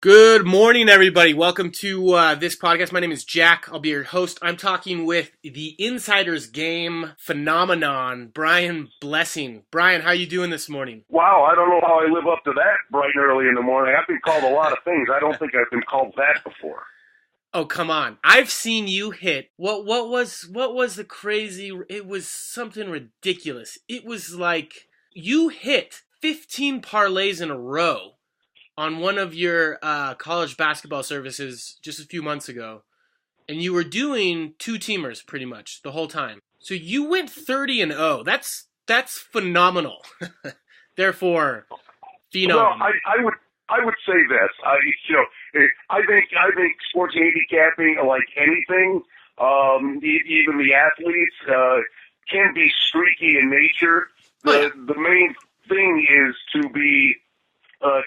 Good morning, everybody. Welcome to this podcast. My name is Jack. I'll be your host. I'm talking with the Insider's Game phenomenon, Brian Blessing. Brian, how you doing this morning? Wow, I don't know how I live up to that bright and early in the morning. I've been called a lot of things. I don't think I've been called that before. Oh, come on. I've seen you hit. What was the crazy? It was something ridiculous. It was like you hit 15 parlays in a row on one of your college basketball services just a few months ago, and you were doing two-teamers pretty much the whole time. So you went 30-0. That's phenomenal. Therefore, phenom. Well, I would say this. I think sports handicapping, like anything, even the athletes, can be streaky in nature. The main thing is to be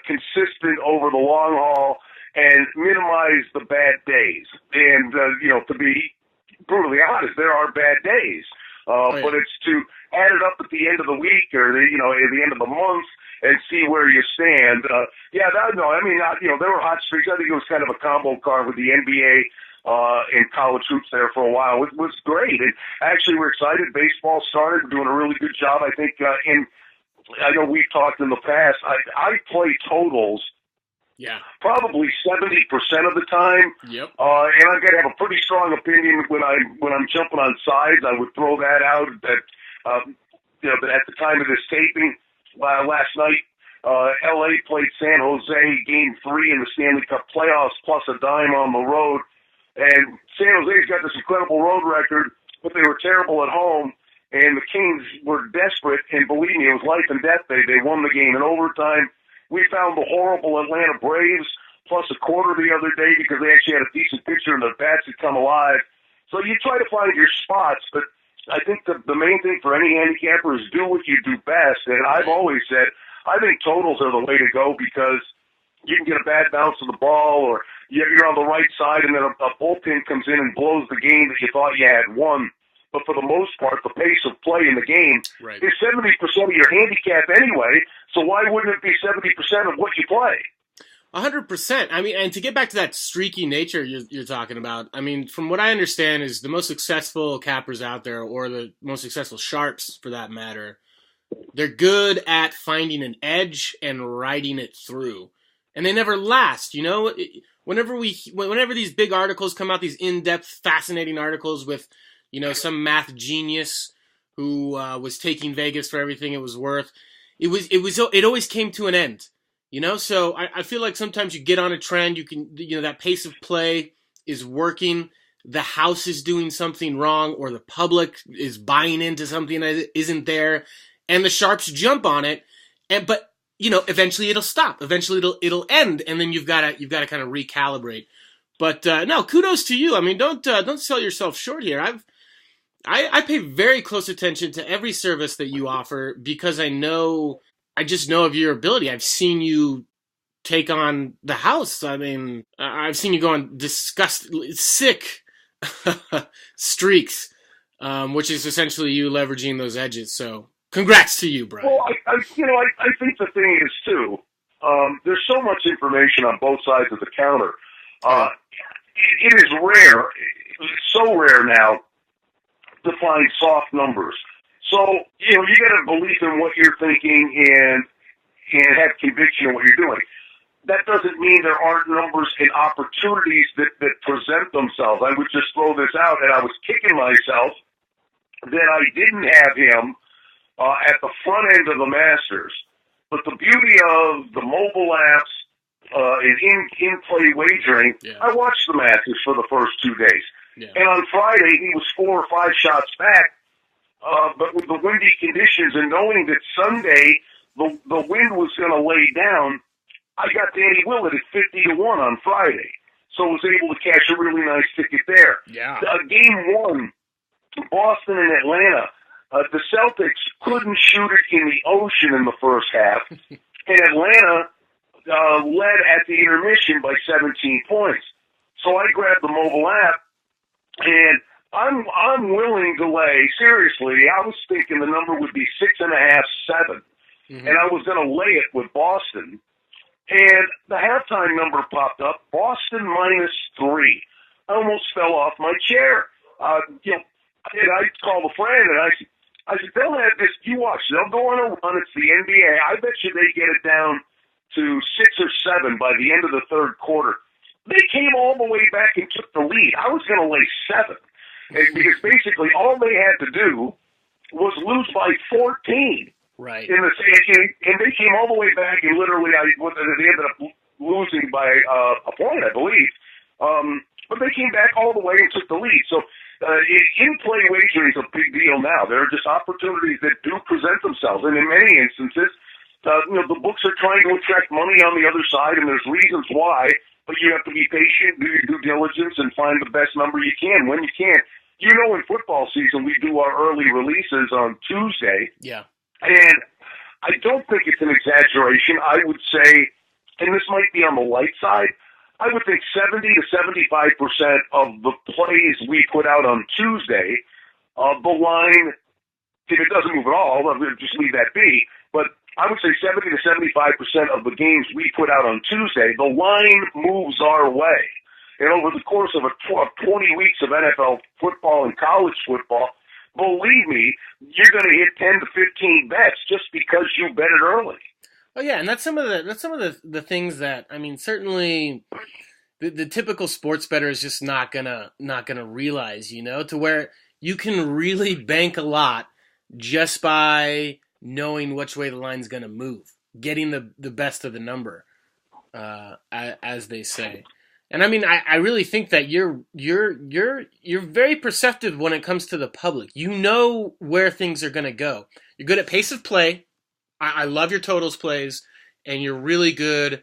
consistent over the long haul and minimize the bad days. And, to be brutally honest, there are bad days. But it's to add it up at the end of the week or, at the end of the month and see where you stand. There were hot streaks. I think it was kind of a combo card with the NBA and college hoops there for a while. It was great. And actually, we're excited. Baseball started. We're doing a really good job, I think, I know we've talked in the past. I play totals, probably 70% of the time. Yep. And I've got to have a pretty strong opinion when I'm jumping on sides. I would throw that out. But at the time of this taping last night, LA played San Jose Game 3 in the Stanley Cup playoffs plus a dime on the road. And San Jose's got this incredible road record, but they were terrible at home. And the Kings were desperate, and believe me, it was life and death. They won the game in overtime. We found the horrible Atlanta Braves plus a quarter the other day because they actually had a decent pitcher and their bats had come alive. So you try to find your spots, but I think the main thing for any handicapper is do what you do best. And I've always said, I think totals are the way to go because you can get a bad bounce of the ball or you're on the right side and then a bullpen comes in and blows the game that you thought you had won. But for the most part, the pace of play in the game is 70% of your handicap anyway, so why wouldn't it be 70% of what you play? 100%. I mean, and to get back to that streaky nature you're talking about, I mean, from what I understand is the most successful cappers out there, or the most successful sharps for that matter, they're good at finding an edge and riding it through. And they never last, Whenever these big articles come out, these in-depth, fascinating articles with some math genius who was taking Vegas for everything it was worth. It always came to an end, So I feel like sometimes you get on a trend, you can, that pace of play is working. The house is doing something wrong, or the public is buying into something that isn't there, and the sharps jump on it. But eventually it'll stop. Eventually it'll end, and then you've got to kind of recalibrate. But no, kudos to you. I mean, don't sell yourself short here. I pay very close attention to every service that you offer because I just know of your ability. I've seen you take on the house. I mean, I've seen you go on sick streaks, which is essentially you leveraging those edges. So congrats to you, Brian. Well, I think the thing is too, there's so much information on both sides of the counter. It is rare, so rare now, to find soft numbers. So, you got to believe in what you're thinking and have conviction in what you're doing. That doesn't mean there aren't numbers and opportunities that present themselves. I would just throw this out, and I was kicking myself that I didn't have him at the front end of the Masters. But the beauty of the mobile apps and in-play wagering, I watched the Masters for the first 2 days. Yeah. And on Friday, he was 4 or 5 shots back. But with the windy conditions and knowing that Sunday the wind was going to lay down, I got Danny Willett at 50-1 on Friday. So I was able to cash a really nice ticket there. Yeah. Game 1, Boston and Atlanta. The Celtics couldn't shoot it in the ocean in the first half. And Atlanta led at the intermission by 17 points. So I grabbed the mobile app, and I'm willing to lay, seriously, I was thinking the number would be 6.5, 7. Mm-hmm. And I was going to lay it with Boston. and the halftime number popped up, Boston -3. I almost fell off my chair. I called a friend, and I said, they'll have this, you watch, they'll go on a run, it's the NBA, I bet you they get it down to 6 or 7 by the end of the third quarter. They came all the way back and took the lead. I was going to lay 7, because basically all they had to do was lose by 14. Right. And they came all the way back, and literally, they ended up losing by a point, I believe. But they came back all the way and took the lead. So in-play wagering is a big deal now. There are just opportunities that do present themselves, and in many instances, the books are trying to attract money on the other side, and there's reasons why. But you have to be patient, do your due diligence, and find the best number you can when you can. In football season, we do our early releases on Tuesday. Yeah. And I don't think it's an exaggeration. I would say, and this might be on the light side, I would think 70 to 75% of the plays we put out on Tuesday, the line, if it doesn't move at all, I'll just leave that be. But I would say 70 to 75% of the games we put out on Tuesday, the line moves our way. And over the course of 20 weeks of NFL football and college football, believe me, you're going to hit 10 to 15 bets just because you bet it early. Oh yeah, and that's some of the things that, I mean, certainly the typical sports bettor is just not gonna realize, to where you can really bank a lot just by knowing which way the line's gonna move, getting the best of the number, as they say. And I mean, I really think that you're very perceptive when it comes to the public. You know where things are going to go. You're good at pace of play. I love your totals plays, and you're really good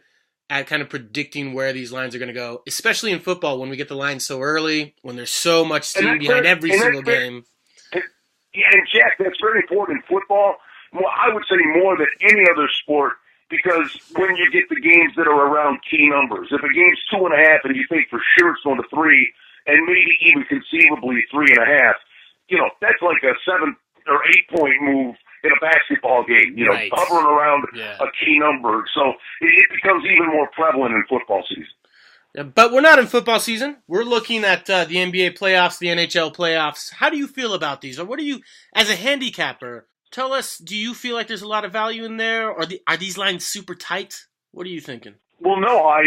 at kind of predicting where these lines are going to go, especially in football when we get the line so early, when there's so much steam behind every single game. Yeah, and Jack, that's very important in football. Well, I would say more than any other sport. Because when you get the games that are around key numbers, if a game's 2.5 and you think for sure it's going to 3, and maybe even conceivably 3.5, that's like a 7 or 8 point move in a basketball game, right. Hovering around a key number. So it becomes even more prevalent in football season. Yeah, but we're not in football season. We're looking at the NBA playoffs, the NHL playoffs. How do you feel about these? Or what do you, as a handicapper, tell us, do you feel like there's a lot of value in there, or are these lines super tight? What are you thinking? Well, no, I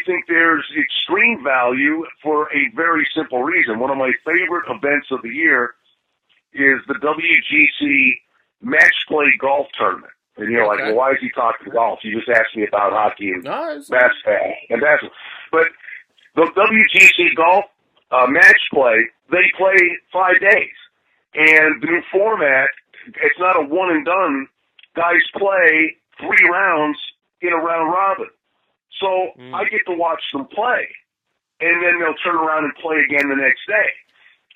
think there's extreme value for a very simple reason. One of my favorite events of the year is the WGC Match Play Golf Tournament. And you're like, well, why is he talking golf? You just asked me about hockey and basketball. But the WGC Golf Match Play, they play 5 days. And the new format, it's not a one and done. Guys play 3 rounds in a round robin. So I get to watch them play. And then they'll turn around and play again the next day.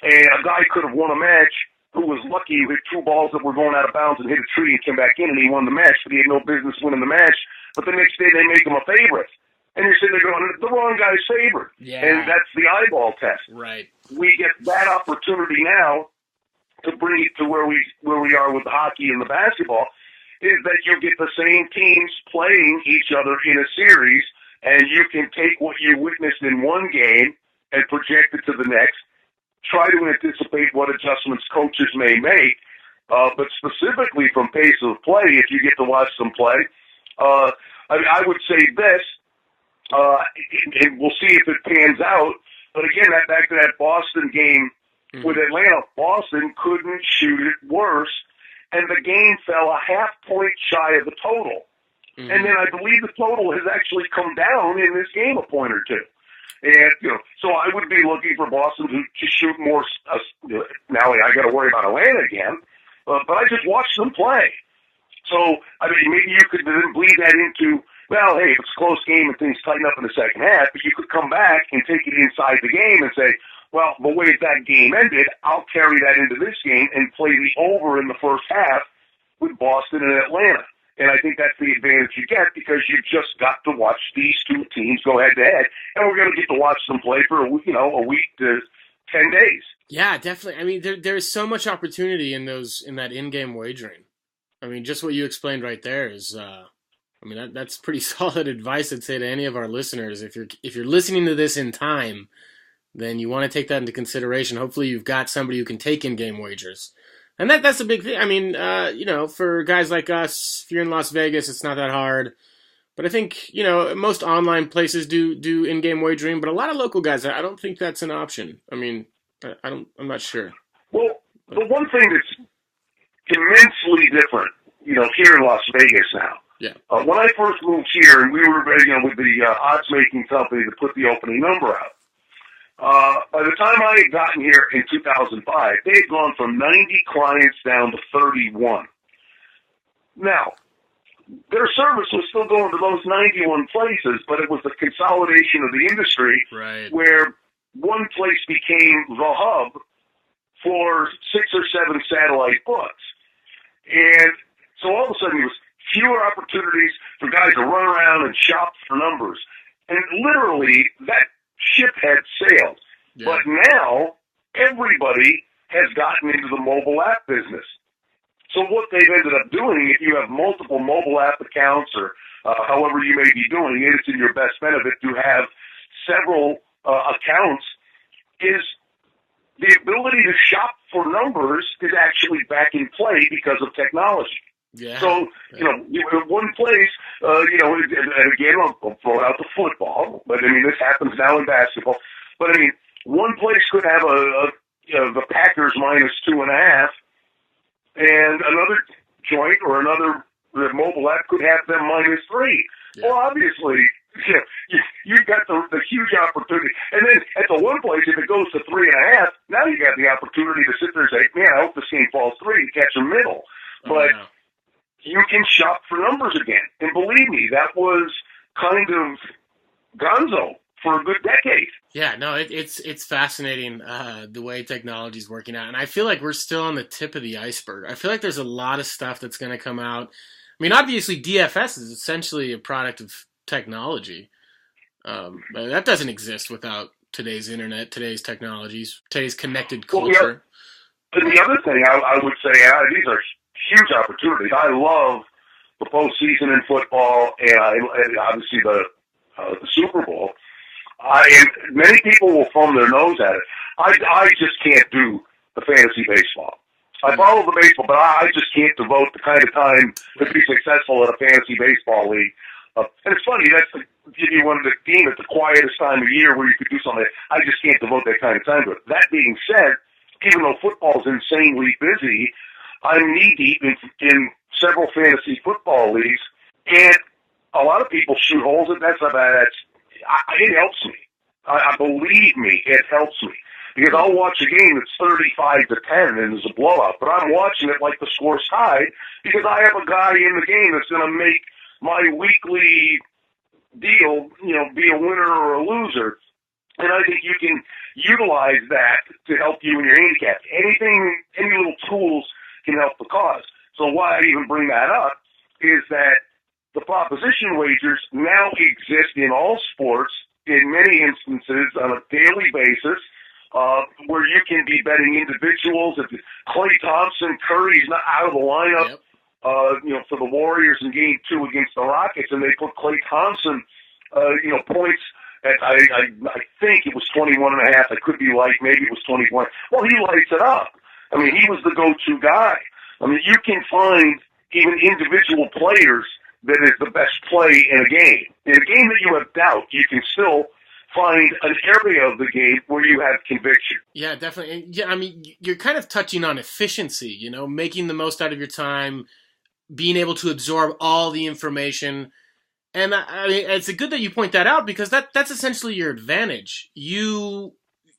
And a guy could have won a match who was lucky, who hit 2 balls that were going out of bounds and hit a tree and came back in and he won the match, but he had no business winning the match. But the next day they make him a favorite. And you're sitting there going, the wrong guy's favorite. Yeah. And that's the eyeball test. Right. We get that opportunity now to bring it to where we are with the hockey and the basketball, is that you get the same teams playing each other in a series, and you can take what you witnessed in one game and project it to the next, try to anticipate what adjustments coaches may make, but specifically from pace of play, if you get to watch them play, I would say this, and we'll see if it pans out, but again, back to that Boston game, with Atlanta, Boston couldn't shoot it worse, and the game fell a half point shy of the total. And then I believe the total has actually come down in this game a point or two. And, so I would be looking for Boston to shoot more. Now I got to worry about Atlanta again, but I just watched them play. So, I mean, maybe you could then bleed that into, well, hey, if it's a close game and things tighten up in the second half, but you could come back and take it inside the game and say, well, the way that game ended, I'll carry that into this game and play the over in the first half with Boston and Atlanta. And I think that's the advantage you get because you just got to watch these 2 teams go head-to-head, and we're going to get to watch them play for a week to 10 days. Yeah, definitely. I mean, there's so much opportunity in that in-game wagering. I mean, just what you explained right there is I mean, that's pretty solid advice I'd say to any of our listeners. If you're listening to this in time, then you want to take that into consideration. Hopefully, you've got somebody who can take in-game wagers, and that's a big thing. I mean, for guys like us, if you're in Las Vegas, it's not that hard. But I think most online places do in-game wagering, but a lot of local guys, I don't think that's an option. I mean, I'm not sure. Well, the one thing that's immensely different, here in Las Vegas now. Yeah. When I first moved here, and we were, with the odds-making company to put the opening number out. By the time I had gotten here in 2005, they had gone from 90 clients down to 31. Now, their service was still going to those 91 places, but it was the consolidation of the industry, right, where one place became the hub for 6 or 7 satellite books. And so all of a sudden, there was fewer opportunities for guys to run around and shop for numbers. And literally, that ship had sailed. Yeah. But now, everybody has gotten into the mobile app business. So what they've ended up doing, if you have multiple mobile app accounts or however you may be doing it, it's in your best benefit to have several accounts, is the ability to shop for numbers is actually back in play because of technology. Yeah. So, you have one place, and again, I'll throw out the football, but I mean, this happens now in basketball. But I mean, one place could have the Packers -2.5, and another joint or another mobile app could have them -3. Yeah. Well, obviously, you've got the huge opportunity. And then at the one place, if it goes to 3.5, now you got the opportunity to sit there and say, man, I hope this game falls 3 to catch a middle. But you can shop for numbers again. And believe me, that was kind of gonzo for a good decade. Yeah, no, it's fascinating the way technology is working out. And I feel like we're still on the tip of the iceberg. I feel like there's a lot of stuff that's going to come out. I mean, obviously, DFS is essentially a product of technology. But that doesn't exist without today's internet, today's technologies, today's connected culture. Well, the other thing I would say, these are huge opportunities. I love the postseason in football and obviously the Super Bowl. And many people will thumb their nose at it. I just can't do the fantasy baseball. I follow the baseball, but I just can't devote the kind of time to be successful in a fantasy baseball league. And it's funny, that's you wanted to deem it the quietest time of year where you could do something. I just can't devote that kind of time to it. That being said, even though football is insanely busy, I'm knee-deep in several fantasy football leagues, and a lot of people shoot holes, and that's not bad. It helps me. Believe me, it helps me. Because I'll watch a game that's 35-10 and it's a blowout, but I'm watching it like the score's tied because I have a guy in the game that's going to make my weekly deal, be a winner or a loser. And I think you can utilize that to help you in your handicap. Any little tools can help the cause. So why I even bring that up is that the proposition wagers now exist in all sports in many instances on a daily basis, where you can be betting individuals. If Klay Thompson, Curry's not out of the lineup, for the Warriors in Game 2 against the Rockets, and they put Klay Thompson, points at, I think it was 21.5. I could be like, maybe it was 21. Well, he lights it up. I mean, he was the go-to guy. I mean, you can find even individual players that is the best play in a game. In a game that you have doubt, you can still find an area of the game where you have conviction. Yeah, definitely. Yeah, I mean, you're kind of touching on efficiency, making the most out of your time, being able to absorb all the information. And I mean, it's good that you point that out because that's essentially your advantage. You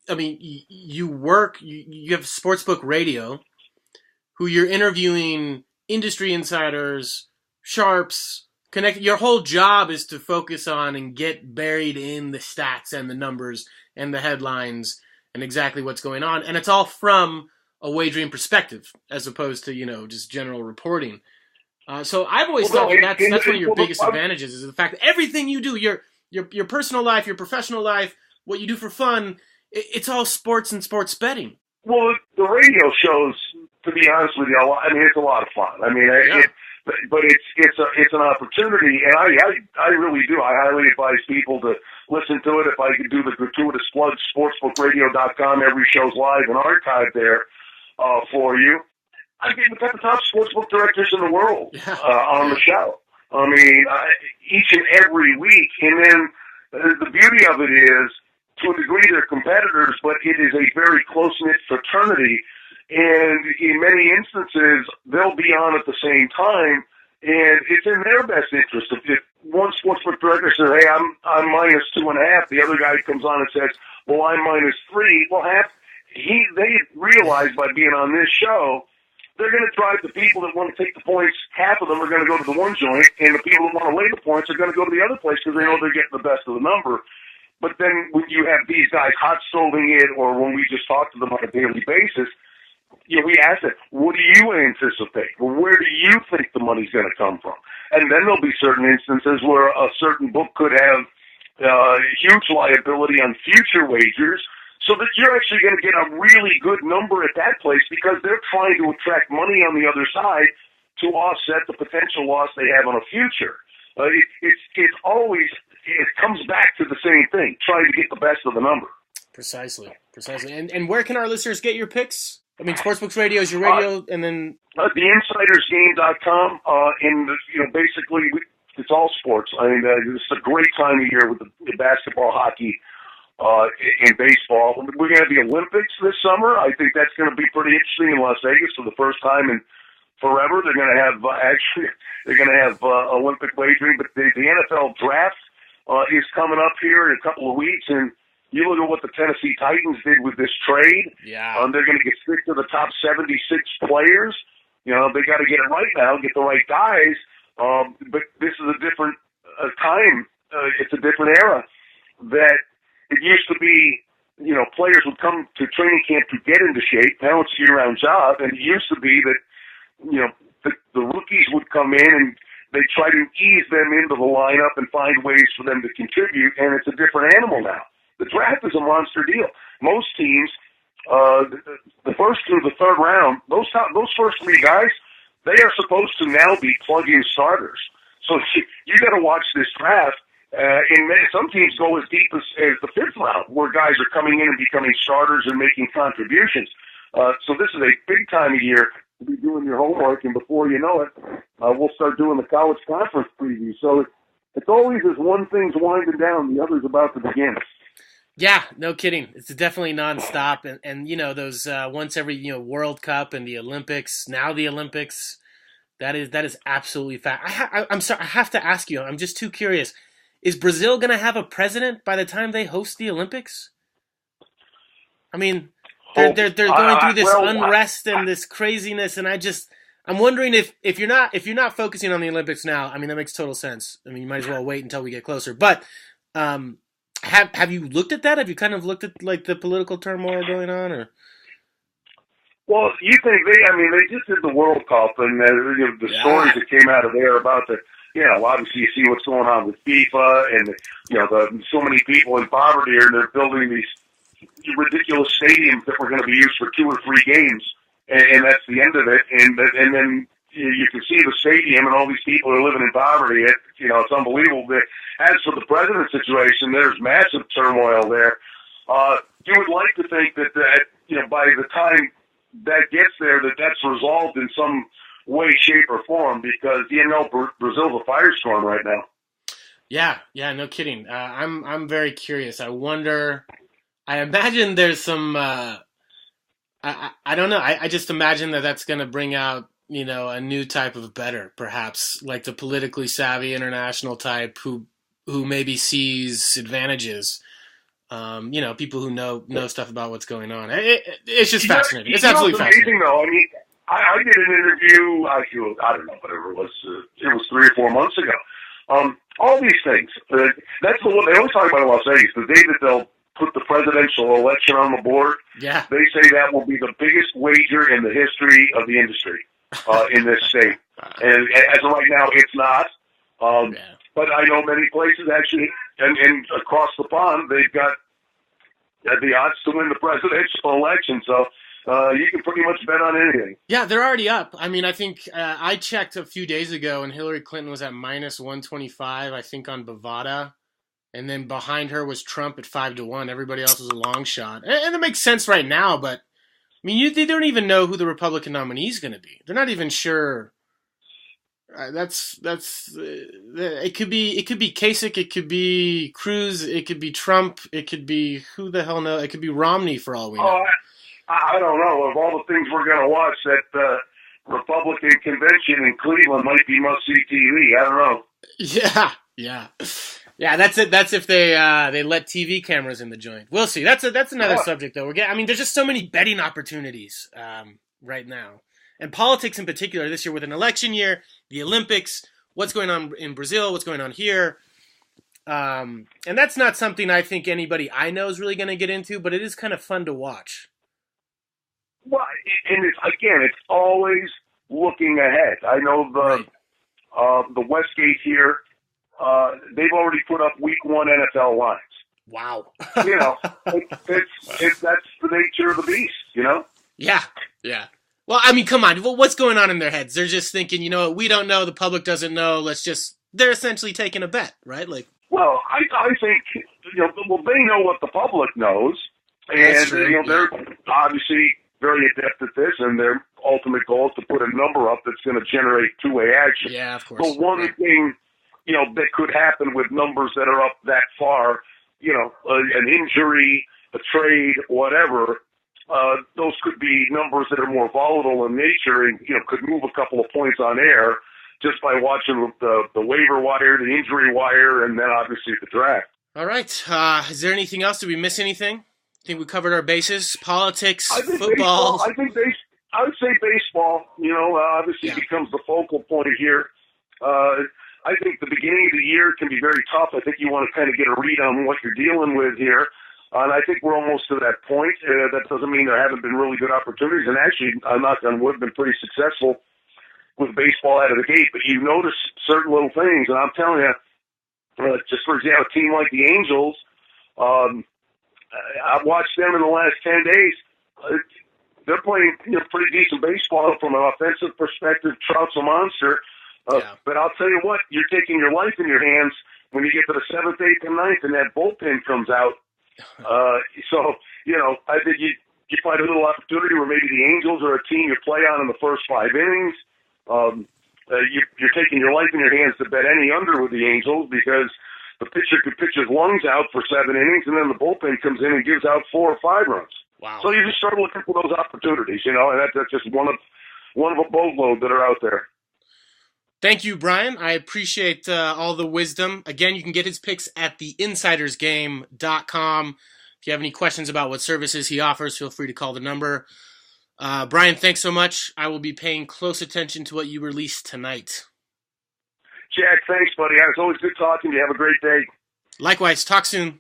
have Sportsbook Radio, who you're interviewing industry insiders, sharps, connect. Your whole job is to focus on and get buried in the stats and the numbers and the headlines and exactly what's going on. And it's all from a wagering perspective as opposed to, just general reporting. So I've always thought that's one of your biggest advantages is the fact that everything you do, your personal life, your professional life, what you do for fun, it's all sports and sports betting. Well, the radio shows, to be honest with you, I mean, it's a lot of fun. I mean, but it's an opportunity, and I really do. I highly advise people to listen to it. If I could do the gratuitous plug, sportsbookradio.com. Every show's live and archived there for you. I mean, we've got the top sportsbook directors in the world on the show. I mean, each and every week. And then the beauty of it is, to a degree, they're competitors, but it is a very close-knit fraternity. And in many instances, they'll be on at the same time, and it's in their best interest. If one sportsbook director says, "Hey, I'm -2.5," the other guy comes on and says, "Well, I'm -3." Well, they realize by being on this show, they're going to drive the people that want to take the points. Half of them are going to go to the one joint, and the people that want to lay the points are going to go to the other place because they know they're getting the best of the number. But then when you have these guys hot stoling it, or when we just talk to them on a daily basis, we ask them, what do you anticipate? Well, where do you think the money's going to come from? And then there'll be certain instances where a certain book could have huge liability on future wagers, so that you're actually going to get a really good number at that place because they're trying to attract money on the other side to offset the potential loss they have on a future. It comes back to the same thing, trying to get the best of the number. Precisely. And where can our listeners get your picks? I mean, Sportsbooks Radio is your radio, and then theinsidersgame.com. Basically, it's all sports. I mean, it's a great time of year with the basketball, hockey, and baseball. We're going to have the Olympics this summer. I think that's going to be pretty interesting in Las Vegas for the first time in forever. They're going to have Olympic wagering, but the NFL draft is coming up here in a couple of weeks, and you look at what the Tennessee Titans did with this trade. Yeah. They're going to get stick to the top 76 players. They got to get it right now, get the right guys. But this is a different time. It's a different era. That it used to be, players would come to training camp to get into shape. Now it's a year-round job. And it used to be that, the rookies would come in and they try to ease them into the lineup and find ways for them to contribute. And it's a different animal now. The draft is a monster deal. Most teams, the first through the third round, those first three guys, they are supposed to now be plug-in starters. So you got to watch this draft. Some teams go as deep as the fifth round, where guys are coming in and becoming starters and making contributions. So this is a big time of year to be doing your homework, and before you know it, we'll start doing the college conference preview. So it's always as one thing's winding down, the other's about to begin. Yeah, no kidding. It's definitely nonstop, and those once every World Cup and the Olympics. Now the Olympics, that is absolutely fact. I'm sorry, I have to ask you. I'm just too curious. Is Brazil going to have a president by the time they host the Olympics? I mean, they're going through this unrest and this craziness, and I'm wondering if you're not focusing on the Olympics now. I mean, that makes total sense. I mean, you might as well wait until we get closer, but. Have you looked at that? Have you kind of looked at like the political turmoil going on, or? Well, you think they just did the World Cup, and the stories that came out of there about obviously you see what's going on with FIFA, and so many people in poverty, and they're building these ridiculous stadiums that were going to be used for 2 or 3 games, and that's the end of it, and then you can see the stadium and all these people are living in poverty. It's unbelievable. As for the president situation, there's massive turmoil there. You would like to think that by the time that gets there, that's resolved in some way, shape, or form, because Brazil's a firestorm right now. Yeah, no kidding. I'm very curious. I wonder. I imagine there's some. I don't know. I just imagine that's going to bring out a new type of bettor, perhaps like the politically savvy international type who maybe sees advantages. People who know stuff about what's going on. It's just fascinating. It's absolutely fascinating. Amazing, though. I mean, I did an interview. I don't know, whatever it was. It was 3 or 4 months ago. All these things. That's the one they always talk about in Las Vegas. The day that they'll put the presidential election on the board. Yeah. They say that will be the biggest wager in the history of the industry in this state. And as of right now, it's not. But I know many places actually, and across the pond, they've got the odds to win the presidential election. So You can pretty much bet on anything. Yeah, they're already up. I mean, I think I checked a few days ago, and Hillary Clinton was at minus 125, I think, on Bovada. And then behind her was Trump at 5-1. Everybody else was a long shot. And it makes sense right now, but I mean, they don't even know who the Republican nominee is going to be. They're not even sure. It could be Kasich, it could be Cruz, it could be Trump, it could be who the hell knows. It could be Romney for all we know. Oh, I don't know. Of all the things we're going to watch, that Republican convention in Cleveland might be must-see TV. I don't know. Yeah. That's it. That's if they let TV cameras in the joint. We'll see. That's another subject though. I mean, there's just so many betting opportunities right now, and politics in particular this year with an election year, the Olympics, what's going on in Brazil, what's going on here. And that's not something I think anybody I know is really going to get into, but it is kind of fun to watch. Well, and it's always looking ahead. I know the Westgate here, they've already put up week 1 NFL lines. Wow. That's the nature of the beast, you know? Yeah. Well, I mean, come on. What's going on in their heads? They're just thinking, we don't know, the public doesn't know, they're essentially taking a bet, right? Well, I think, they know what the public knows, and, they're obviously very adept at this, and their ultimate goal is to put a number up that's going to generate two-way action. Yeah, of course. The one thing, that could happen with numbers that are up that far, an injury, a trade, whatever, those could be numbers that are more volatile in nature and, could move a couple of points on air just by watching the waiver wire, the injury wire, and then obviously the draft. All right. Is there anything else? Did we miss anything? I think we covered our bases. Politics, football. I would say baseball, obviously becomes the focal point here. I think the beginning of the year can be very tough. I think you want to kind of get a read on what you're dealing with here. And I think we're almost to that point. That doesn't mean there haven't been really good opportunities. And actually, knock on wood, been pretty successful with baseball out of the gate. But you notice certain little things. And I'm telling you, just for example, a team like the Angels, I've watched them in the last 10 days. They're playing pretty decent baseball from an offensive perspective. Trout's a monster. But I'll tell you what, you're taking your life in your hands when you get to the 7th, 8th, and 9th, and that bullpen comes out. I think you find a little opportunity where maybe the Angels are a team you play on in the first 5 innings. You're taking your life in your hands to bet any under with the Angels because the pitcher could pitch his lungs out for 7 innings, and then the bullpen comes in and gives out 4 or 5 runs. Wow. So you just start looking for those opportunities, and that's just one of a boatload that are out there. Thank you, Brian. I appreciate all the wisdom. Again, you can get his picks at theinsidersgame.com. If you have any questions about what services he offers, feel free to call the number. Brian, thanks so much. I will be paying close attention to what you release tonight. Jack, thanks, buddy. It's always good talking to you. Have a great day. Likewise. Talk soon.